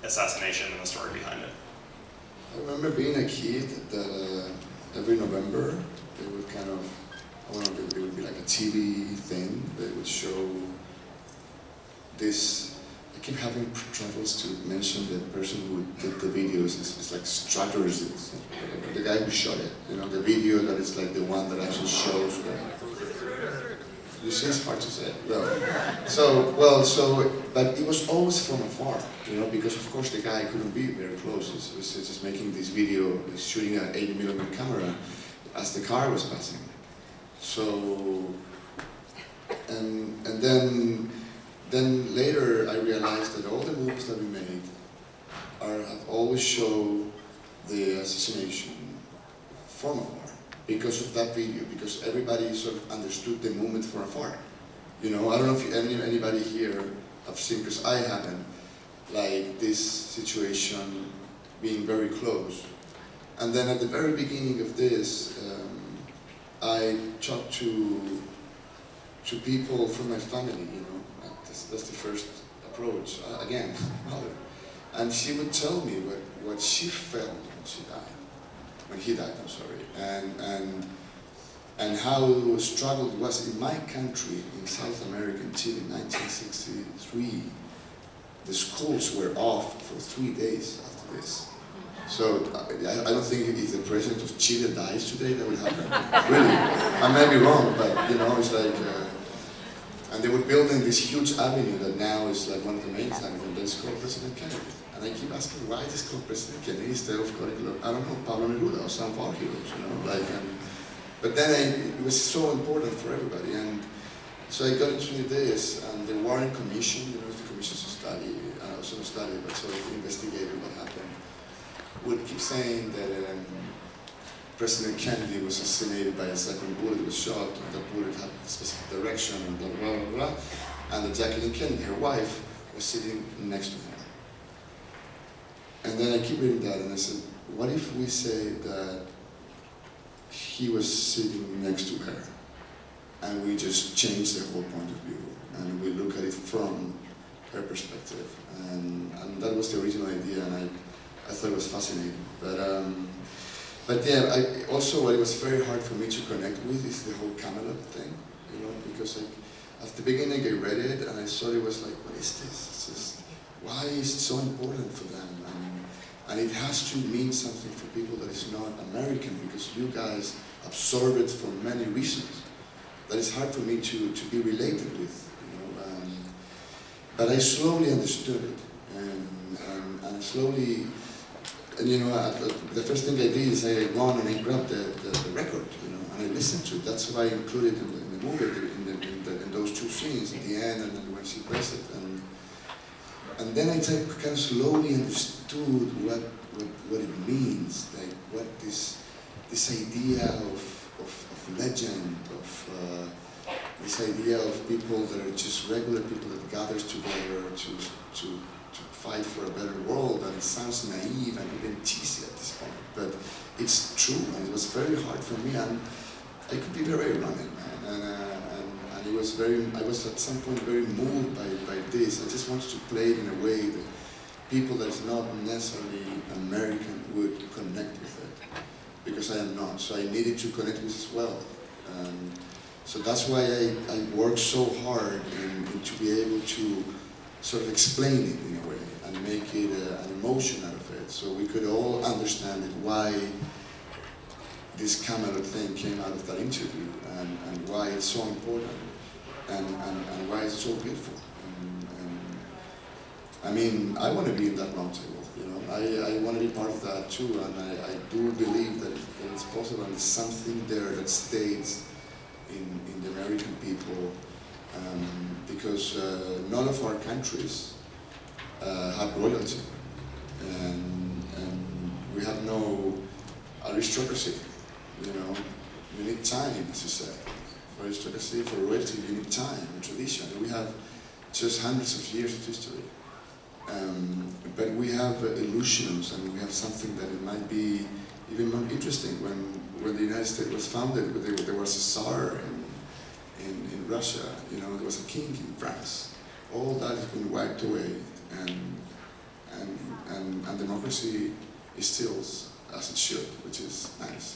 assassination and the story behind it. I remember being a kid that every November they would kind of, I don't know, it would be like a TV thing. They would show this. I keep having troubles to mention the person who did the videos. It's like Strutters, the guy who shot it. You know, the video that is like the one that actually shows the. You see, it's hard to say. But it was always from afar, you know, because of course the guy couldn't be very close. He was just making this video, shooting an 80mm camera as the car was passing. So, and then later I realized that all the movies that we made have always show the assassination from afar. Because of that video, because everybody sort of understood the movement from afar. You know, I don't know if anybody here have seen, because I haven't, like this situation being very close. And then at the very beginning of this, I talked to people from my family, you know, that's the first approach, again, mother. And she would tell me what she felt when she died. When he died, I'm sorry, and how struggled it was in my country, in South America, in Chile, in 1963. The schools were off for 3 days after this. So I don't think if the president of Chile dies today, that will happen. Really, I may be wrong, but you know, it's like, and they were building this huge avenue that now is like one of the main things, and it's called President Kennedy. And I keep asking, why is this called President Kennedy instead of calling, I don't know, Pablo Larrain or some of our heroes, you know, like, but then it was so important for everybody, and so I got into this, and the Warren Commission, you know, the commission to study, also study, but sort of investigated what happened, would keep saying that President Kennedy was assassinated by a second bullet, was shot, and the bullet had a specific direction, and blah, blah, blah, blah, and that Jacqueline Kennedy, her wife, was sitting next to him. And then I keep reading that, and I said, what if we say that he was sitting next to her, and we just change the whole point of view, and we look at it from her perspective, and that was the original idea, and I thought it was fascinating. But yeah, also what it was very hard for me to connect with is the whole Camelot thing, you know, because at the beginning I read it, and I thought it was like, what is this? It's just, why is it so important for them? And it has to mean something for people that is not American, because you guys absorb it for many reasons. That is hard for me to be related with, you know. But I slowly understood it, and slowly, and you know, the first thing I did is I went and I grabbed the record, you know, and I listened to it. That's why I included in the movie, in those two scenes at the end, and then when she plays it. And then I kind of slowly understood what it means, like what this idea of legend, of this idea of people that are just regular people that gathers together to fight for a better world, and it sounds naive and even cheesy at this point, but it's true, and it was very hard for me, and I could be very running, man, and it was I was at some point very moved by this. I just wanted to play it in a way that people that is not necessarily American would connect with it, because I am not, so I needed to connect with it as well. So that's why I worked so hard to be able to sort of explain it in a way and make it an emotion out of it, so we could all understand it, why this Camelot thing came out of that interview, and why it's so important, and why it's so beautiful. I mean, I want to be in that round table, you know. I want to be part of that too, and I do believe that it's possible, and there's something there that stays in the American people, because none of our countries have royalty, and we have no aristocracy, you know. You need time, as you say. For aristocracy, for royalty, you need time and tradition. We have just hundreds of years of history. But we have illusions, and we have something that it might be even more interesting. When the United States was founded, there was a Tsar in Russia, you know, there was a king in France. All that has been wiped away, and and democracy is still as it should, which is nice.